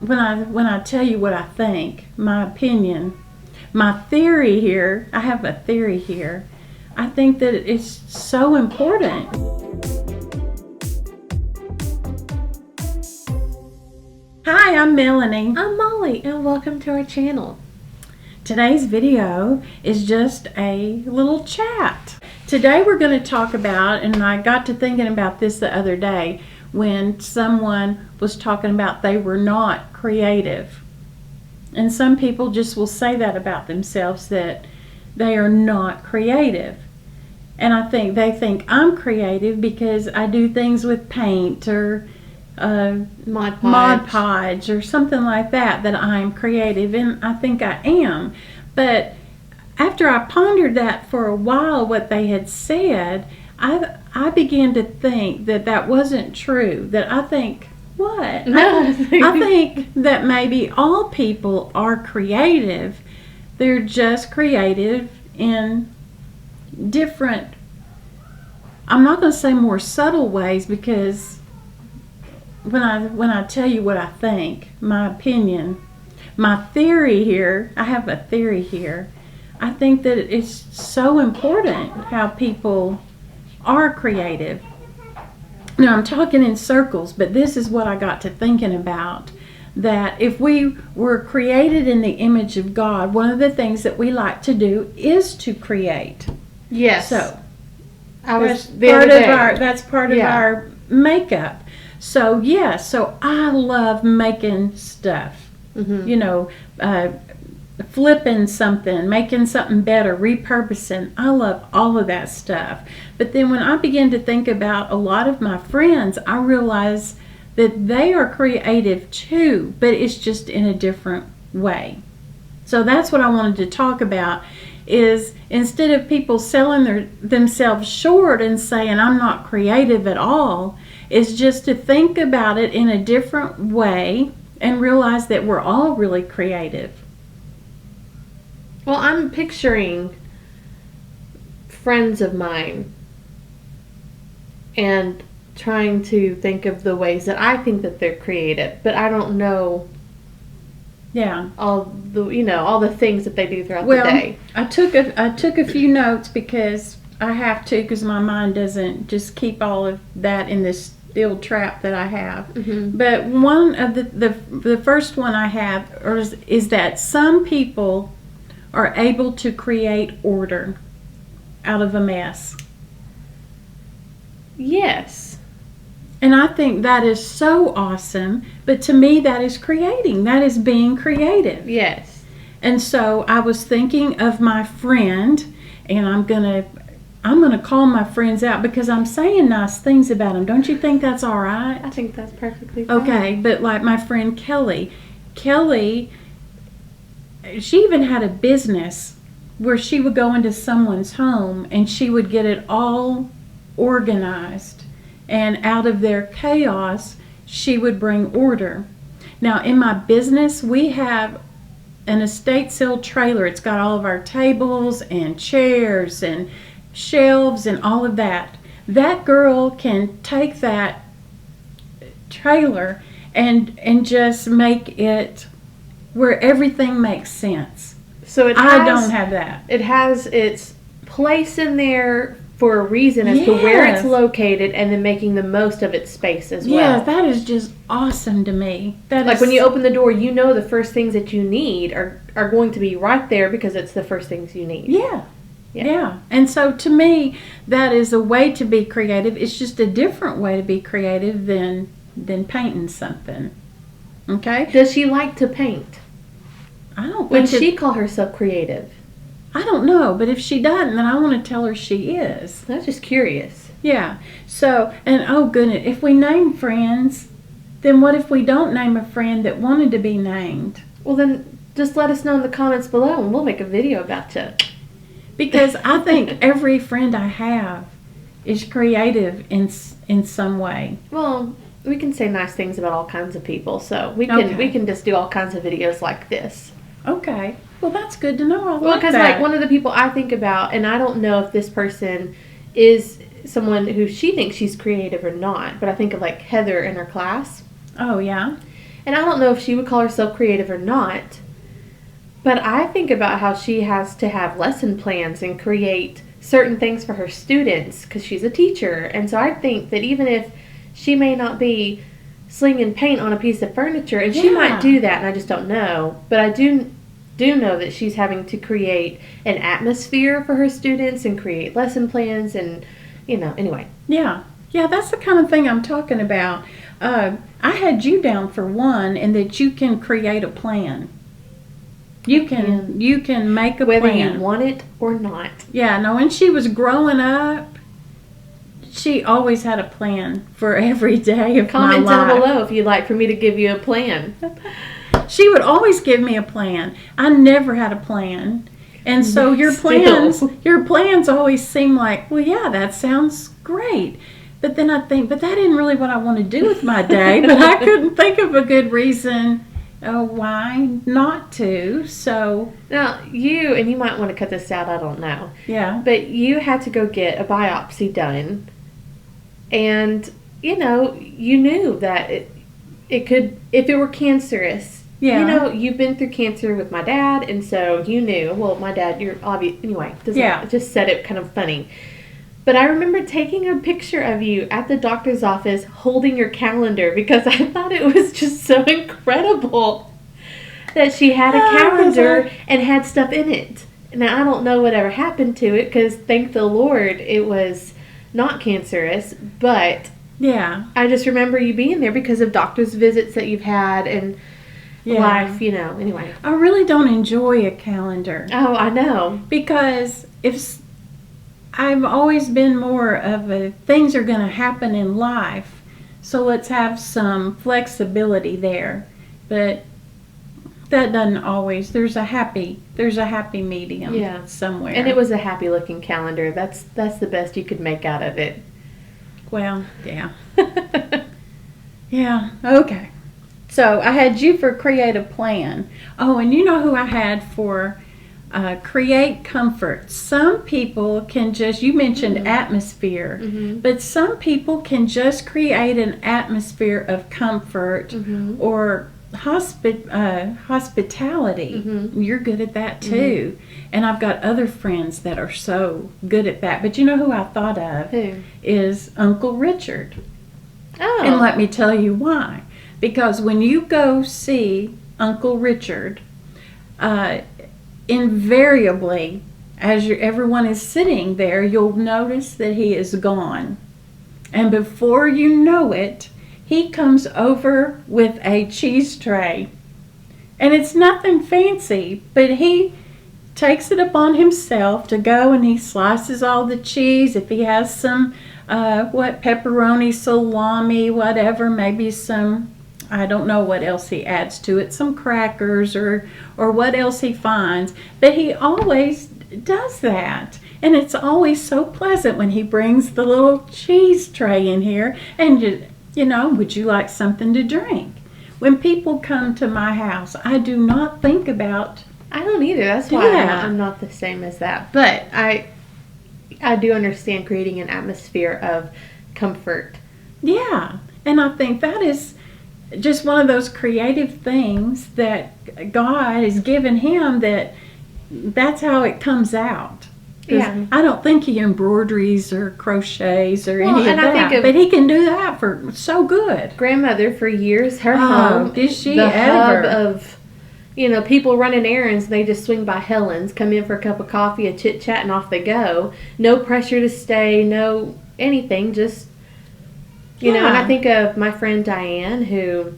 When I tell you what I think, my opinion, my theory here, I have a theory here. I think that it's so important. Hi, I'm Melony. I'm Molly, and welcome to our channel. Today's video is just a little chat. Today we're going to talk about, and I got to thinking about this the other day, when someone was talking about they were not creative. And some people just will say that about themselves, that they are not creative. And I think they think I'm creative because I do things with paint or Mod Podge or something like that I'm creative, and I think I am. But after I pondered that for a while, what they had said, I began to think that wasn't true. That I think, what? No. I think that maybe all people are creative. They're just creative in different, I'm not going to say more subtle ways, because when I tell you what I think, my opinion, my theory here, I have a theory here. I think that it's so important how people are creative. Now, I'm talking in circles, but this is what I got to thinking about. That if we were created in the image of God, one of the things that we like to do is to create. Yes. So that's part of our makeup. So so I love making stuff. Mm-hmm. You know, flipping something, making something better, repurposing. I love all of that stuff. But then when I begin to think about a lot of my friends, I realize that they are creative too, but it's just in a different way. So that's what I wanted to talk about, is instead of people selling themselves short and saying I'm not creative at all, is just to think about it in a different way and realize that we're all really creative. Well, I'm picturing friends of mine and trying to think of the ways that I think that they're creative, but I don't know all the things that they do throughout the day. I took a few notes because I have to, because my mind doesn't just keep all of that in this steel trap that I have. Mm-hmm. But one of the first one I have is that some people are able to create order out of a mess. Yes. And I think that is so awesome, but to me that is creating. That is being creative. Yes. And so I was thinking of my friend, and I'm gonna call my friends out because I'm saying nice things about them. Don't you think that's all right? I think that's perfectly fine. Okay, but like my friend Kelly, she even had a business where she would go into someone's home and she would get it all organized, and out of their chaos she would bring order. Now in my business we have an estate sale trailer. It's got all of our tables and chairs and shelves and all of that. That girl can take that trailer and just make it where everything makes sense. So I don't have that. It has its place in there for a reason as to where it's located, and then making the most of its space as well. Yeah, that is just awesome to me. When you open the door, you know the first things that you need are going to be right there because it's the first things you need. Yeah. And so to me, that is a way to be creative. It's just a different way to be creative than painting something. Okay? Does she like to paint? I don't think Would she call herself creative? I don't know, but if she doesn't, then I want to tell her she is. I'm just curious. Yeah. So, and oh goodness, if we name friends, then what if we don't name a friend that wanted to be named? Well, then just let us know in the comments below and we'll make a video about you. Because I think every friend I have is creative in some way. Well, we can say nice things about all kinds of people, so we can just do all kinds of videos like this. Okay. Well, that's good to know. Well, because like one of the people I think about, and I don't know if this person is someone who she thinks she's creative or not, but I think of like Heather in her class. Oh, yeah. And I don't know if she would call herself creative or not, but I think about how she has to have lesson plans and create certain things for her students because she's a teacher. And so I think that even if she may not be slinging paint on a piece of furniture, and she might do that, and I just don't know, but I do know that she's having to create an atmosphere for her students and create lesson plans and, anyway. Yeah, that's the kind of thing I'm talking about. I had you down for one, and that you can create a plan. You can make a plan. Whether you want it or not. Yeah, no, when she was growing up, she always had a plan for every day of my life. Comment down below if you'd like for me to give you a plan. She would always give me a plan. I never had a plan. And so your plans always seem like, well, yeah, that sounds great. But then I think, but that isn't really what I want to do with my day. But I couldn't think of a good reason why not to. So now you might want to cut this out, I don't know. Yeah. But you had to go get a biopsy done. And, you knew that it could, if it were cancerous. Yeah. You've been through cancer with my dad, and so you knew. Well, my dad, you're obvious. Anyway, just said it kind of funny. But I remember taking a picture of you at the doctor's office holding your calendar because I thought it was just so incredible that she had a calendar and had stuff in it. Now, I don't know whatever happened to it because, thank the Lord, it was not cancerous, but yeah, I just remember you being there because of doctor's visits that you've had and life, anyway. I really don't enjoy a calendar. Oh, I know. Because I've always been more of a things are going to happen in life, so let's have some flexibility there. But that doesn't always. There's a happy medium somewhere. And it was a happy looking calendar. That's the best you could make out of it. Well, yeah. Yeah, okay. So I had you for create a plan. Oh, and you know who I had for create comfort. Some people can just, you mentioned atmosphere, but some people can just create an atmosphere of comfort or hospitality. You're good at that too. And I've got other friends that are so good at that. But you know who I thought of? Who? Is Uncle Richard. Oh. And let me tell you why. Because when you go see Uncle Richard, invariably, as everyone is sitting there, you'll notice that he is gone. And before you know it, he comes over with a cheese tray. And it's nothing fancy, but he takes it upon himself to go and he slices all the cheese. If he has some, pepperoni, salami, whatever, maybe some, I don't know what else he adds to it, some crackers or what else he finds. But he always does that. And it's always so pleasant when he brings the little cheese tray in here and would you like something to drink? When people come to my house, I do not think about. I don't either. That's why I'm not the same as that. But I do understand creating an atmosphere of comfort. Yeah, and I think that is just one of those creative things that God has given him that's how it comes out. Yeah. I don't think he embroideries or crochets or any of and that, I think but he can do that for so good. Grandmother, for years, her home, did she the ever? hub of, people running errands, they just swing by Helen's, come in for a cup of coffee, a chit-chat, and off they go. No pressure to stay, no anything, just, and I think of my friend Diane, who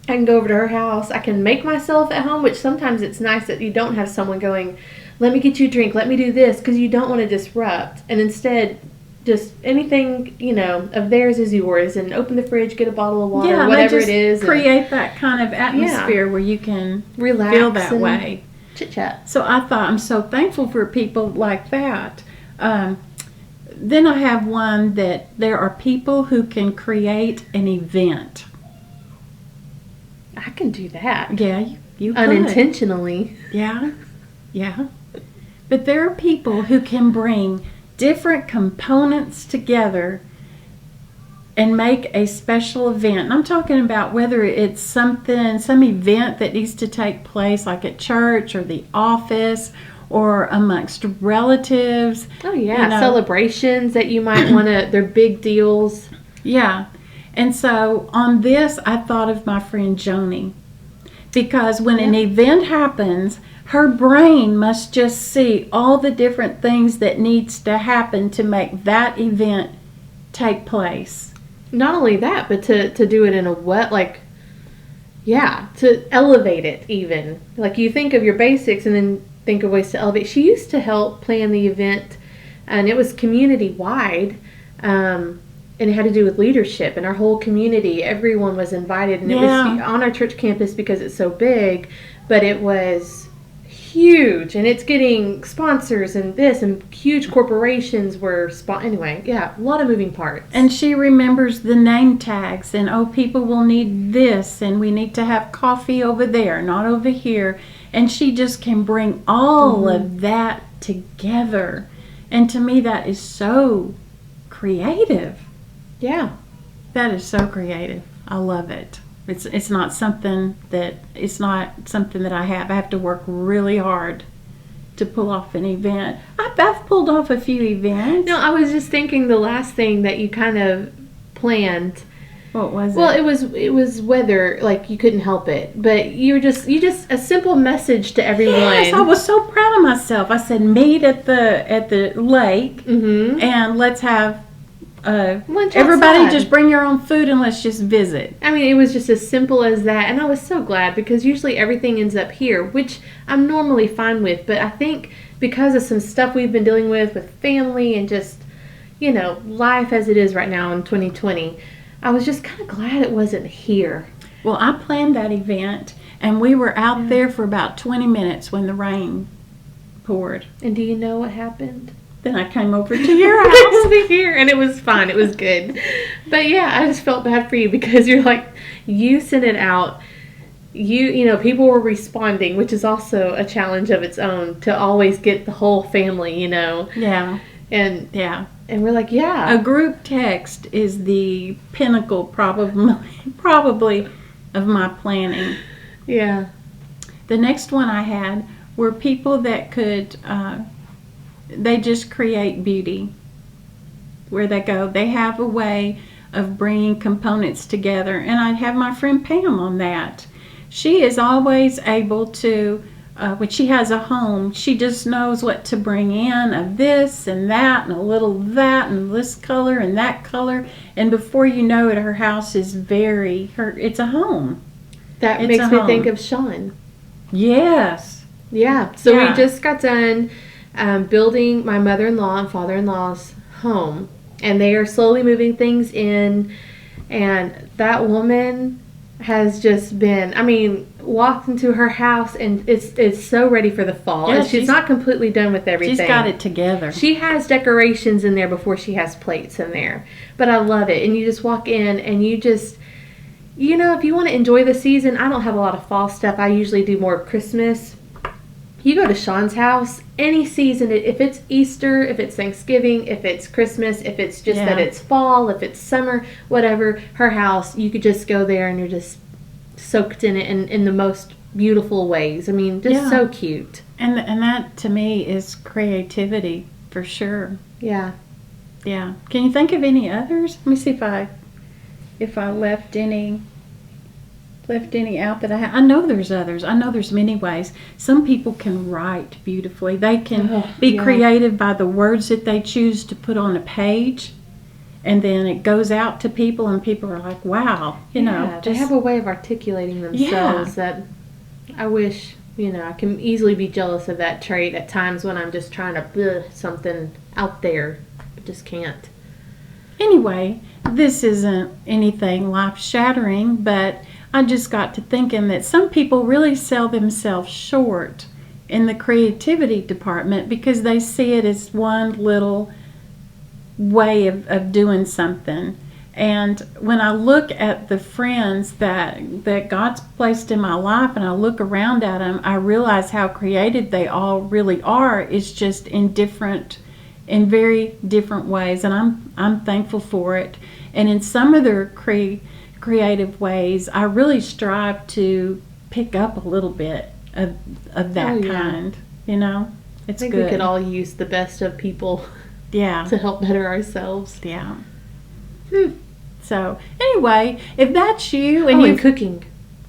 I can go over to her house. I can make myself at home, which sometimes it's nice that you don't have someone going, let me get you a drink, let me do this, because you don't want to disrupt. And instead, just anything, of theirs is yours. And open the fridge, get a bottle of water, whatever it is. Create that kind of atmosphere where you can relax, feel that way. Chit-chat. So I thought, I'm so thankful for people like that. Then I have one that there are people who can create an event. I can do that. Yeah, you could. Unintentionally. Yeah. But there are people who can bring different components together and make a special event. And I'm talking about whether it's some event that needs to take place, like at church or the office or amongst relatives. Oh, yeah. Celebrations that you might want to, they're big deals. Yeah. And so on this, I thought of my friend Joni. Because when an event happens, her brain must just see all the different things that needs to happen to make that event take place. Not only that, but to do it in a to elevate it even. Like you think of your basics and then think of ways to elevate. She used to help plan the event, and it was community-wide, and it had to do with leadership, and our whole community, everyone was invited, and it was on our church campus because it's so big, but it was huge, and it's getting sponsors and this, and huge corporations were anyway, a lot of moving parts. And she remembers the name tags, and people will need this, and we need to have coffee over there, not over here, and she just can bring all of that together. And to me, that is so creative. Yeah, that is so creative. I love it. It's not something that I have. I have to work really hard to pull off an event. I've pulled off a few events. No, I was just thinking the last thing that you kind of planned. What was it? Well, it was weather, like you couldn't help it, but you just a simple message to everyone. Yes, I was so proud of myself. I said meet at the lake, and let's have. Lunch everybody outside. Just bring your own food and let's just visit. I mean, it was just as simple as that, and I was so glad because usually everything ends up here, which I'm normally fine with, but I think because of some stuff we've been dealing with family and just, life as it is right now in 2020, I was just kind of glad it wasn't here. Well, I planned that event, and we were out there for about 20 minutes when the rain poured. And do you know what happened? Then I came over to your house. I came over here, and it was fine. It was good. But yeah, I just felt bad for you because you're like, you sent it out. People were responding, which is also a challenge of its own to always get the whole family, Yeah. And we're like, a group text is the pinnacle probably of my planning. Yeah. The next one I had were people that could. They just create beauty where they go. They have a way of bringing components together, and I'd have my friend Pam on that. She is always able to, when she has a home, she just knows what to bring in of this and that and a little of that and this color and that color, and before you know it, her house is it's a home. That makes me think of Sean. Yes. Yeah. So we just got done building my mother-in-law and father-in-law's home, and they are slowly moving things in, and that woman has just been, walked into her house and it's so ready for the fall. Yeah, and she's not completely done with everything. She's got it together. She has decorations in there before she has plates in there, but I love it. And you just walk in and you just, if you want to enjoy the season, I don't have a lot of fall stuff. I usually do more Christmas. You go to Sean's house, any season, if it's Easter, if it's Thanksgiving, if it's Christmas, if it's just that it's fall, if it's summer, whatever, her house, you could just go there and you're just soaked in it in the most beautiful ways. So cute. And that, to me, is creativity, for sure. Yeah. Yeah. Can you think of any others? Let me see if I left any out that I know there's others. I know there's many ways. Some people can write beautifully. They can be creative by the words that they choose to put on a page, and then it goes out to people, and people are like, wow, they have a way of articulating themselves that I wish, I can easily be jealous of that trait at times when I'm just trying to something out there, but just can't. Anyway, this isn't anything life-shattering, but I just got to thinking that some people really sell themselves short in the creativity department because they see it as one little way of doing something. And when I look at the friends that God's placed in my life and I look around at them, I realize how creative they all really are. It's just in different in very different ways, and I'm thankful for it. And in some of their creative ways, I really strive to pick up a little bit of that kind. You know, it's I think good. we could all use the best of people Yeah. to help better ourselves. Yeah. So anyway, if that's you and Oh, you and cooking.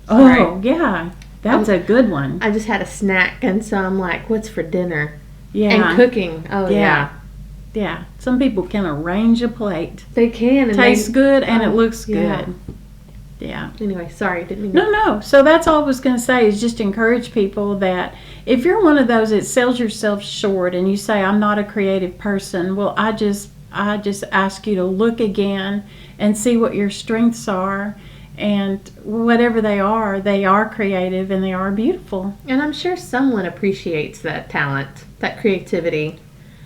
oh Sorry. yeah, that's a good one. I just had a snack, and so I'm like, what's for dinner? Yeah. And cooking. Oh, yeah. Yeah. Some people can arrange a plate. They can. And Tastes good and it looks yeah. good. Yeah. Anyway, sorry. Didn't mean No. So that's all I was going to say is just encourage people that if you're one of those that sells yourself short and you say, I'm not a creative person, well, I just ask you to look again and see what your strengths are. And whatever they are creative and they are beautiful. And I'm sure someone appreciates that talent, that creativity.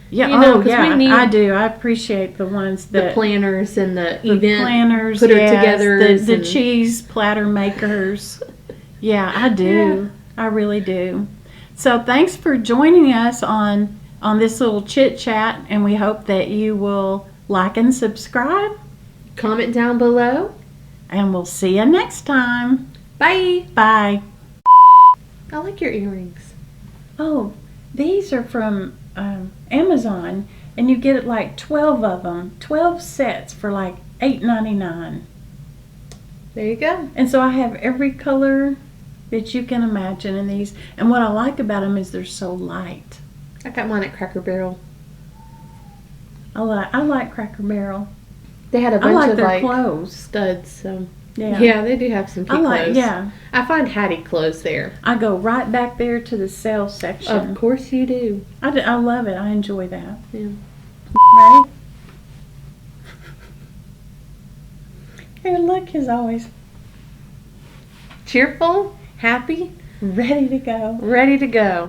Yeah, You know, 'cause yeah, we need I do. I appreciate the ones that the planners and the event planners, putter yes, togethers, the and cheese platter makers. Yeah, I do. I really do. So thanks for joining us on this little chit chat, and we hope that you will like and subscribe. comment down below. And we'll see you next time. Bye. Bye. I like your earrings. Oh, these are from Amazon, and you get like 12 of them, 12 sets for like $8.99. There you go. And so I have every color that you can imagine in these. And what I like about them is they're so light. I got mine at Cracker Barrel. I like Cracker Barrel. They had a I bunch like of their clothes. studs. So Yeah. they do have some cute I like clothes. yeah. I find Hattie clothes there. I go right back there to the sales section. Of course you do. I love it. I enjoy that. Yeah. Right? Your look is always Cheerful, happy, ready to go. ready to go.